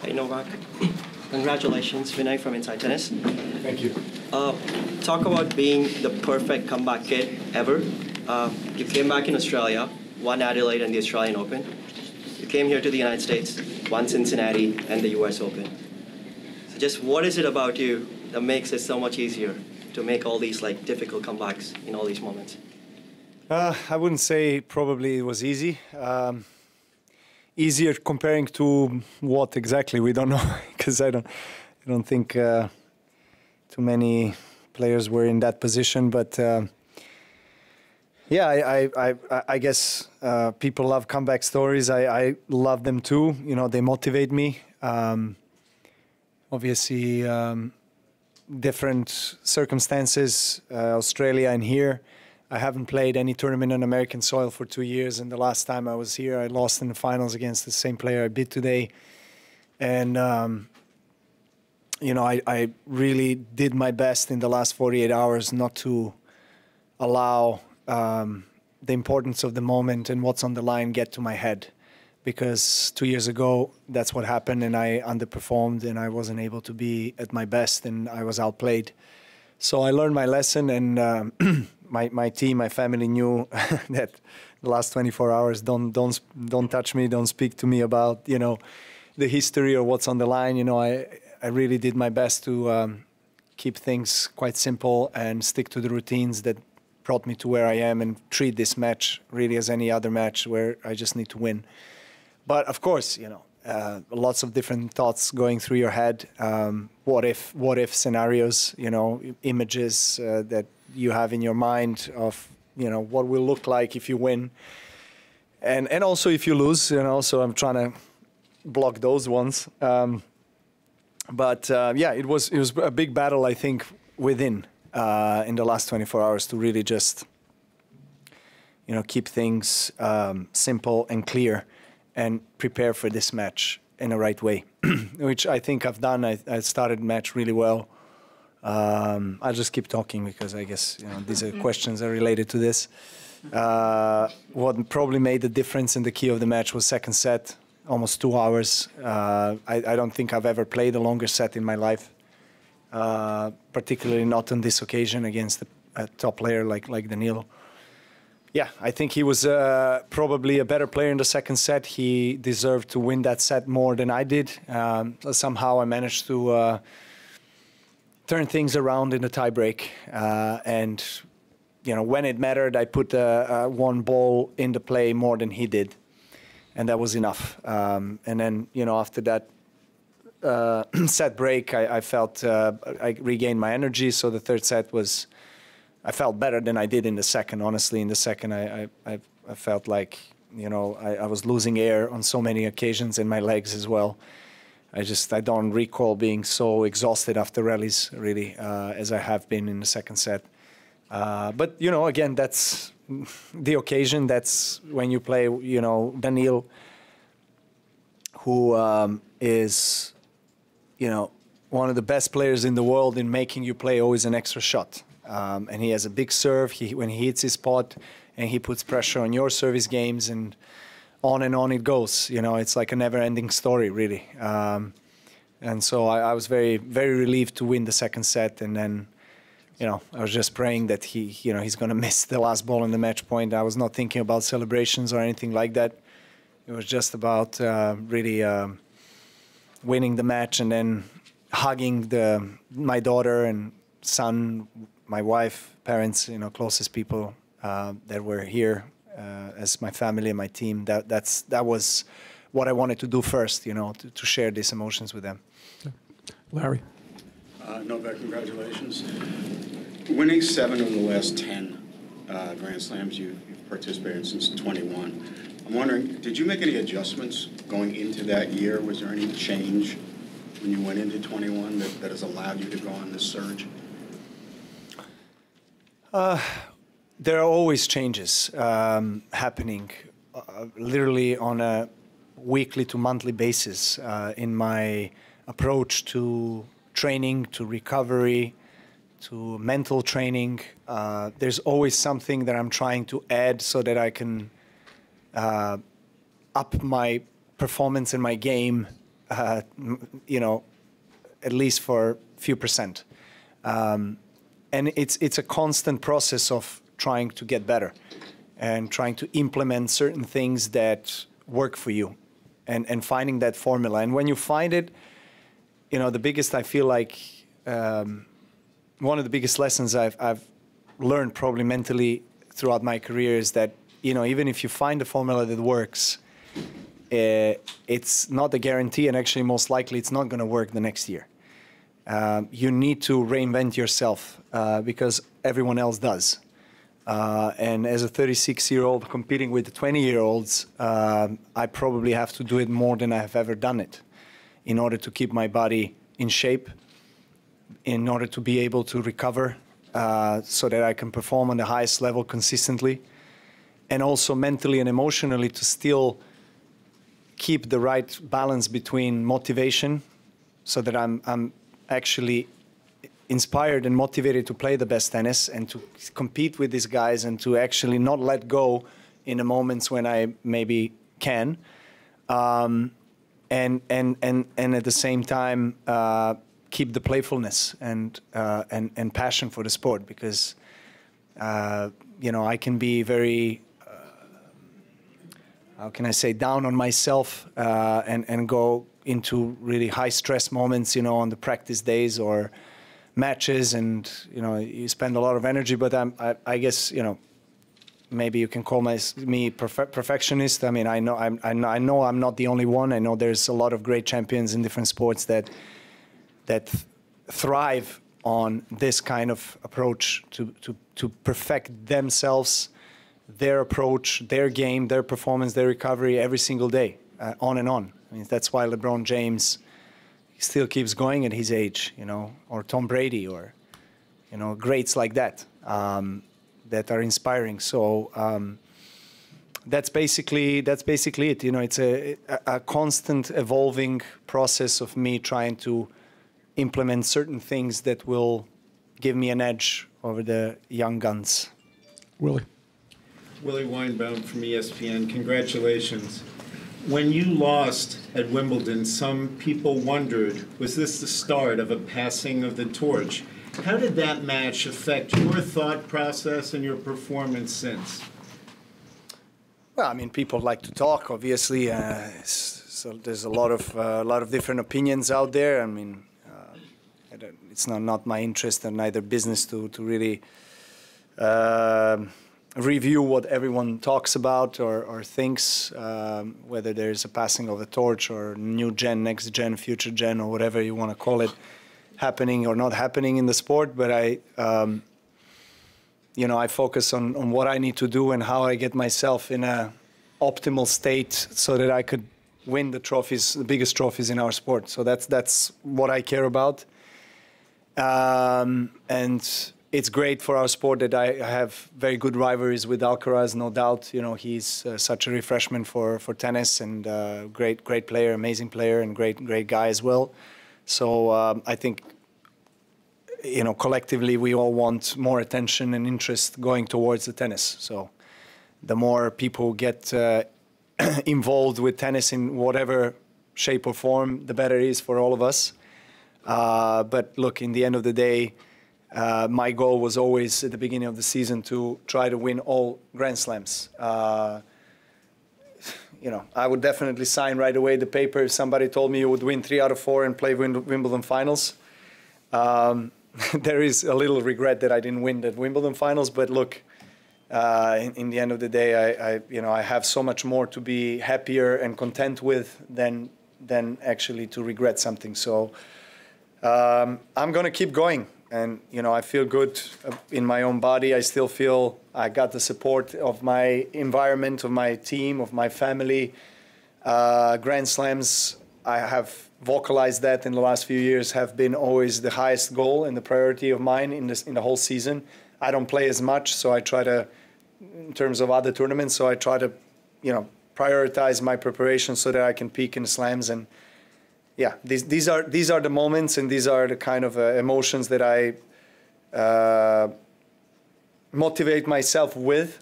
Hey Novak, congratulations, Vinay from Inside Tennis. Thank you. Talk about being the perfect comeback kid ever. You came back in Australia, won Adelaide and the Australian Open. You came here to the United States, won Cincinnati and the US Open. So just what is it about you that makes it so much easier to make all these like difficult comebacks in all these moments? I wouldn't say probably it was easy. Easier comparing to what exactly, we don't know, because I don't think too many players were in that position. But yeah, I guess people love comeback stories. I love them too. You know, they motivate me. Obviously, different circumstances, Australia and here. I haven't played any tournament on American soil for 2 years, and the last time I was here, I lost in the finals against the same player I beat today. And, you know, I really did my best in the last 48 hours not to allow the importance of the moment and what's on the line get to my head. Because 2 years ago, that's what happened, and I underperformed, and I wasn't able to be at my best, and I was outplayed. So I learned my lesson, and my team, my family knew that the last 24 hours, don't touch me, don't speak to me about, you know, the history or what's on the line. You know, I really did my best to keep things quite simple and stick to the routines that brought me to where I am, and treat this match really as any other match where I just need to win. But of course, you know, lots of different thoughts going through your head. What if scenarios, you know, images that you have in your mind of, you know, what will look like if you win, and also if you lose, you know. So I'm trying to block those ones. But yeah, it was a big battle, I think, within in the last 24 hours to really just, you know, keep things simple and clear, and prepare for this match in the right way, which I think I've done. I started the match really well. I'll just keep talking because I guess, you know, these are questions are related to this. What probably made the difference in the key of the match was second set, almost 2 hours. I don't think I've ever played a longer set in my life, particularly not on this occasion against a top player like Daniil. Yeah, I think he was probably a better player in the second set. He deserved to win that set more than I did. Somehow I managed to turn things around in the tiebreak. And, you know, when it mattered, I put one ball in the play more than he did. And that was enough. And then, you know, after that set break, I felt I regained my energy. So the third set was... I felt better than I did in the second. Honestly, in the second, I felt like, you know, I was losing air on so many occasions, in my legs as well. I don't recall being so exhausted after rallies, really, as I have been in the second set. But, you know, again, that's the occasion. That's when you play, you know, Daniil, who is, you know, one of the best players in the world in making you play always an extra shot. And he has a big serve. When he hits his spot, and he puts pressure on your service games, and on it goes. You know, it's like a never-ending story, really. And so I was very, very relieved to win the second set. And then, you know, I was just praying that you know, he's going to miss the last ball in the match point. I was not thinking about celebrations or anything like that. It was just about really winning the match, and then hugging my daughter and son, my wife, parents, you know, closest people that were here as my family and my team. That was what I wanted to do first, you know, to share these emotions with them. Larry. Novak, congratulations. Winning 7 of the last 10 Grand Slams you've participated in since 21. I'm wondering, did you make any adjustments going into that year? Was there any change when you went into 21 that has allowed you to go on this surge? There are always changes happening, literally on a weekly to monthly basis in my approach to training, to recovery, to mental training. There's always something that I'm trying to add so that I can up my performance in my game you know, at least for a few percent. And it's a constant process of trying to get better and trying to implement certain things that work for you and finding that formula. And when you find it, you know, the biggest, I feel like, one of the biggest lessons I've learned probably mentally throughout my career is that, you know, even if you find a formula that works, it's not a guarantee, and actually most likely it's not going to work the next year. You need to reinvent yourself because everyone else does. And as a 36-year-old competing with the 20-year-olds, I probably have to do it more than I have ever done it in order to keep my body in shape, in order to be able to recover so that I can perform on the highest level consistently, and also mentally and emotionally to still keep the right balance between motivation so that I'm actually inspired and motivated to play the best tennis and to compete with these guys and to actually not let go in the moments when I maybe can, and at the same time keep the playfulness and passion for the sport, because you know, I can be very how can I say, down on myself and go into really high stress moments, you know, on the practice days or matches, and you know, you spend a lot of energy. But I guess, you know, maybe you can call me perfectionist. I mean, I know I'm not the only one. I know there's a lot of great champions in different sports that thrive on this kind of approach to perfect themselves, their approach, their game, their performance, their recovery every single day, on and on. I mean, that's why LeBron James still keeps going at his age, you know, or Tom Brady, or, you know, greats like that, that are inspiring. So that's basically it. You know, it's a constant evolving process of me trying to implement certain things that will give me an edge over the young guns. Willie Weinbaum from ESPN. Congratulations. When you lost at Wimbledon, some people wondered, was this the start of a passing of the torch? How did that match affect your thought process and your performance since? Well, I mean, people like to talk, obviously. So there's a lot of different opinions out there. I mean, it's not my interest and neither business to really review what everyone talks about or thinks, whether there's a passing of a torch or new gen, next gen, future gen, or whatever you want to call it, happening or not happening in the sport. But you know, I focus on what I need to do and how I get myself in a optimal state so that I could win the trophies, the biggest trophies in our sport. So that's what I care about. And it's great for our sport that I have very good rivalries with Alcaraz, no doubt. You know, he's such a refreshment for tennis, and great player, amazing player, and great guy as well. So I think, you know, collectively we all want more attention and interest going towards the tennis. So the more people get involved with tennis in whatever shape or form, the better it is for all of us. But look, in the end of the day, my goal was always at the beginning of the season to try to win all Grand Slams. You know, I would definitely sign right away the paper if somebody told me you would win 3 out of 4 and play Wimbledon finals. There is a little regret that I didn't win the Wimbledon finals, but look, in the end of the day, I have so much more to be happier and content with than actually to regret something. So I'm going to keep going. And, you know, I feel good in my own body. I still feel I got the support of my environment, of my team, of my family. Grand Slams, I have vocalized that in the last few years, have been always the highest goal and the priority of mine in the whole season. I don't play as much, so I try to, in terms of other tournaments, so I try to, you know, prioritize my preparation so that I can peak in the slams. And yeah, these are the moments, and these are the kind of emotions that I motivate myself with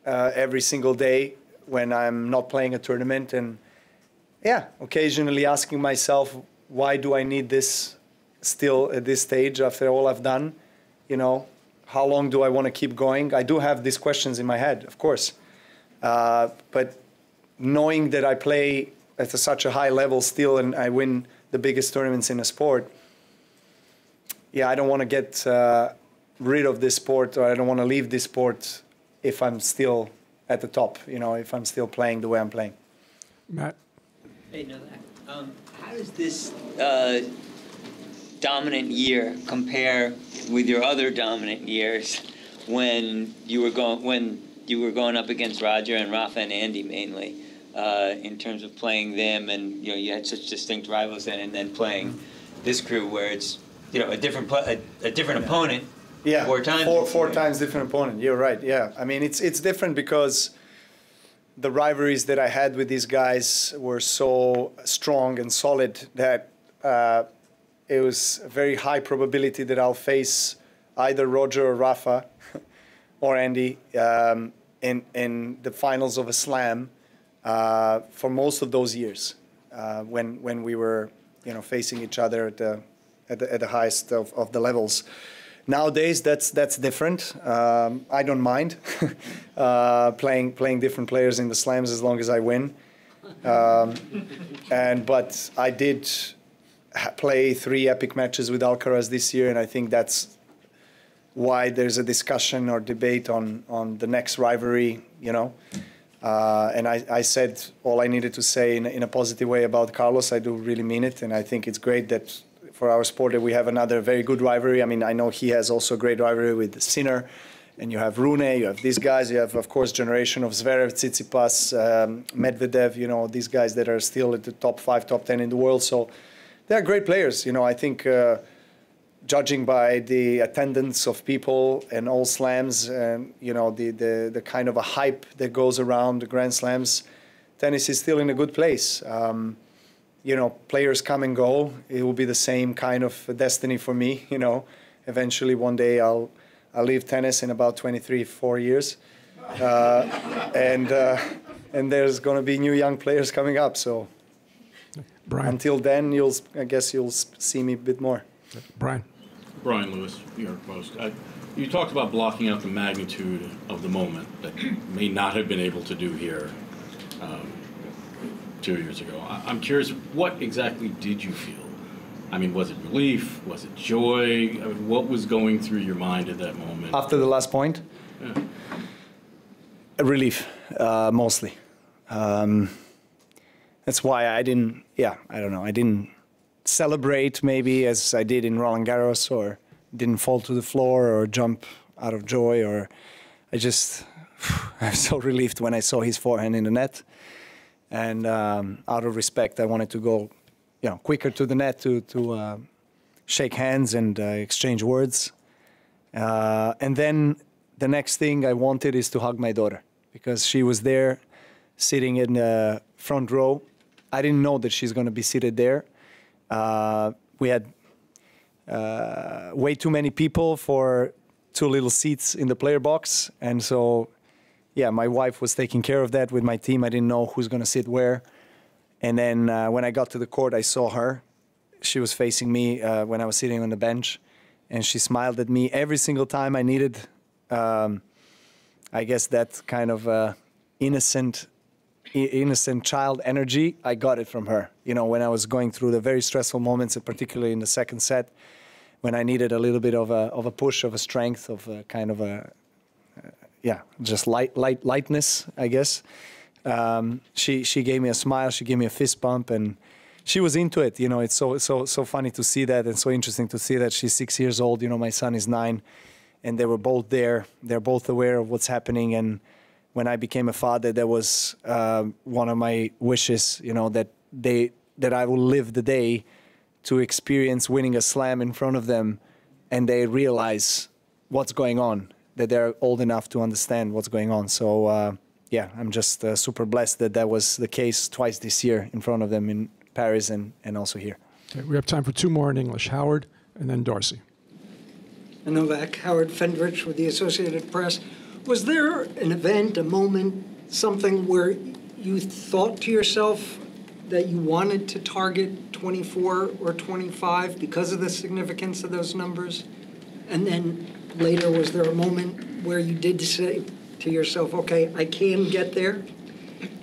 every single day when I'm not playing a tournament. And yeah, occasionally asking myself, why do I need this still at this stage after all I've done? You know, how long do I want to keep going? I do have these questions in my head, of course. But knowing that I play at such a high level still and I win the biggest tournaments in a sport, yeah, I don't want to get rid of this sport, or I don't want to leave this sport if I'm still at the top, you know, if I'm still playing the way I'm playing. Matt? Hey, Novak. How does this dominant year compare with your other dominant years when you were going up against Roger and Rafa and Andy mainly, in terms of playing them, and you had such distinct rivals then, and then playing this crew where it's a different opponent. Yeah, four four times times different opponent. You're right. Yeah, I mean it's different because the rivalries that I had with these guys were so strong and solid that it was a very high probability that I'll face either Roger or Rafa or Andy in the finals of a slam for most of those years when we were facing each other at the highest of the levels. Nowadays, that's different. I don't mind playing different players in the slams as long as I win. But I did play 3 epic matches with Alcaraz this year, and I think that's why there's a discussion or debate on the next rivalry. And I said all I needed to say in a positive way about Carlos. I do really mean it, and I think it's great that for our sport that we have another very good rivalry. I mean, I know he has also a great rivalry with Sinner, and you have Rune, you have these guys, you have, of course, generation of Zverev, Tsitsipas, Medvedev, these guys that are still at the top 5, top 10 in the world. So they're great players. I think judging by the attendance of people and all slams and, the kind of a hype that goes around the Grand Slams, tennis is still in a good place. Players come and go. It will be the same kind of destiny for me. Eventually one day I'll leave tennis in about 4 years, and there's going to be new young players coming up. So Brian. Until then, I guess you'll see me a bit more. Brian Lewis, New York Post. You talked about blocking out the magnitude of the moment that may not have been able to do here 2 years ago. I'm curious, what exactly did you feel? I mean, was it relief? Was it joy? I mean, what was going through your mind at that moment? After the last point? Yeah. Relief, mostly. That's why I didn't, I didn't celebrate maybe as I did in Roland Garros, or didn't fall to the floor or jump out of joy, or I was so relieved when I saw his forehand in the net. And out of respect, I wanted to go, quicker to the net to shake hands and exchange words. And then the next thing I wanted is to hug my daughter, because she was there sitting in the front row. I didn't know that she's going to be seated there. We had way too many people for 2 little seats in the player box. And so, yeah, my wife was taking care of that with my team. I didn't know who's going to sit where. And then when I got to the court, I saw her. She was facing me when I was sitting on the bench. And she smiled at me every single time I needed, I guess, that kind of innocent child energy. I got it from her. When I was going through the very stressful moments, and particularly in the second set, when I needed a little bit of a push, of a strength, of a kind of just lightness, I guess. She gave me a smile. She gave me a fist bump, and she was into it. It's so funny to see that, and so interesting to see that. She's 6 years old. My son is 9, and they were both there. They're both aware of what's happening. And when I became a father, that was one of my wishes. That I will live the day to experience winning a slam in front of them, and they realize what's going on, that they're old enough to understand what's going on. So, yeah, I'm just super blessed that was the case twice this year in front of them in Paris and also here. Okay, we have time for 2 more in English. Howard and then Darcy. Novak, Howard Fendrich with the Associated Press. Was there an event, a moment, something where you thought to yourself, that you wanted to target 24 or 25 because of the significance of those numbers? And then later, was there a moment where you did say to yourself, okay, I can get there?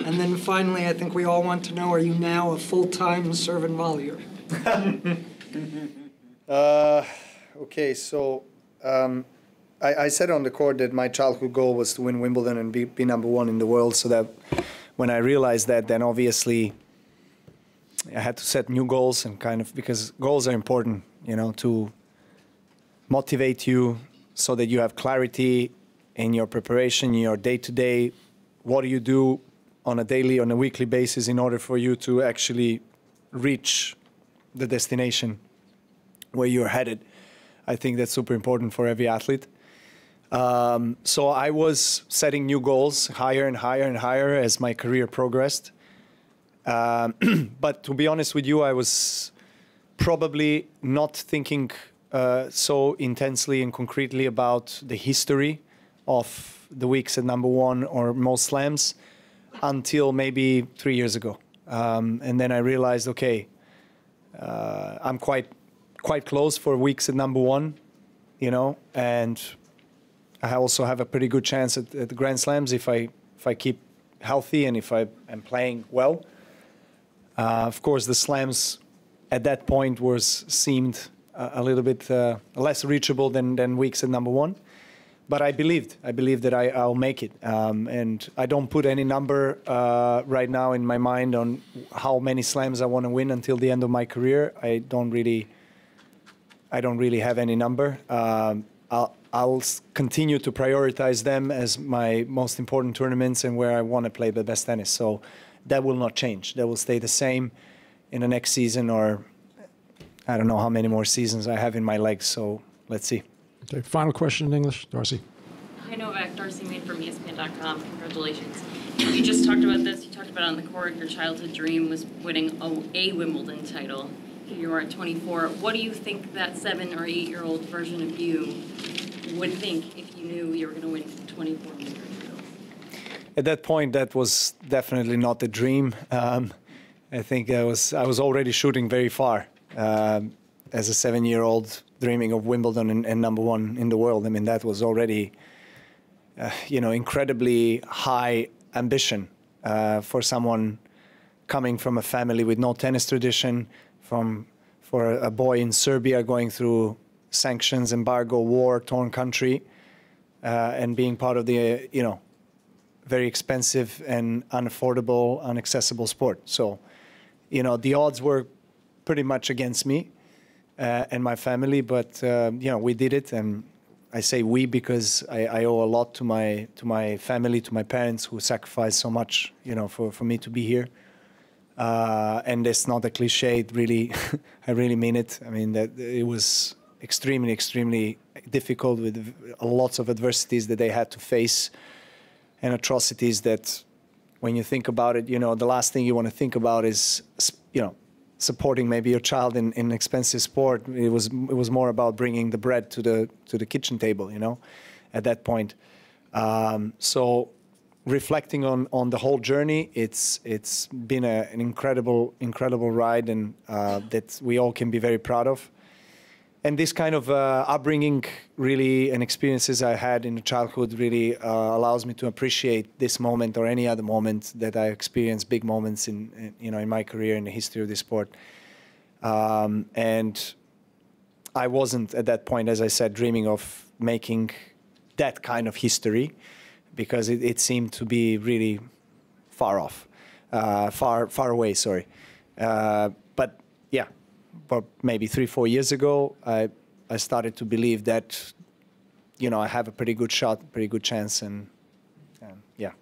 And then finally, I think we all want to know, are you now a full-time serve and volleyer? Okay, so I said on the court that my childhood goal was to win Wimbledon and be #1 in the world, so that when I realized that, then obviously I had to set new goals and kind of, because goals are important, you know, to motivate you so that you have clarity in your preparation, in your day-to-day. What do you do on a daily, on a weekly basis in order for you to actually reach the destination where you're headed? I think that's super important for every athlete. So I was setting new goals higher and higher and higher as my career progressed. But to be honest with you, I was probably not thinking so intensely and concretely about the history of the weeks at #1 or most slams until maybe 3 years ago. And then I realized, okay, I'm quite close for weeks at #1, you know, and I also have a pretty good chance at the Grand Slams if I keep healthy and if I am playing well. Of course, the slams at that point seemed a little bit less reachable than weeks at #1. But I believed that I'll make it. And I don't put any number right now in my mind on how many slams I want to win until the end of my career. I don't really have any number. I'll continue to prioritize them as my most important tournaments and where I want to play the best tennis. So that will not change. That will stay the same in the next season, or I don't know how many more seasons I have in my legs. So let's see. Okay, final question in English, Darcy. Hi, Novak. Darcy Main from ESPN.com. Congratulations. You just talked about this. You talked about it on the court. Your childhood dream was winning a Wimbledon title. Here you are at 24. What do you think that 7 or 8-year-old version of you would think if you knew you were going to win 24 major titles? At that point, that was definitely not a dream. I think I was already shooting very far as a 7-year-old, dreaming of Wimbledon and #1 in the world. I mean, that was already, incredibly high ambition for someone coming from a family with no tennis tradition, for a boy in Serbia going through sanctions, embargo, war, torn country, and being part of the, very expensive and unaffordable, inaccessible sport. So, the odds were pretty much against me and my family, but we did it. And I say we because I owe a lot to my family, to my parents who sacrificed so much, for me to be here. And it's not a cliche. It really, I really mean it. I mean that it was extremely, extremely difficult with lots of adversities that they had to face, and atrocities that, when you think about it, the last thing you want to think about is, supporting maybe your child in expensive sport. It was more about bringing the bread to the kitchen table, at that point. So reflecting on the whole journey, it's been an incredible ride, and that we all can be very proud of. And this kind of upbringing, really, and experiences I had in childhood really allows me to appreciate this moment or any other moment that I experienced, big moments in my career, in the history of the sport. And I wasn't at that point, as I said, dreaming of making that kind of history, because it seemed to be really far off, far away. Sorry, but yeah. But maybe 3-4 years ago, I started to believe that, I have a pretty good shot, pretty good chance, and yeah.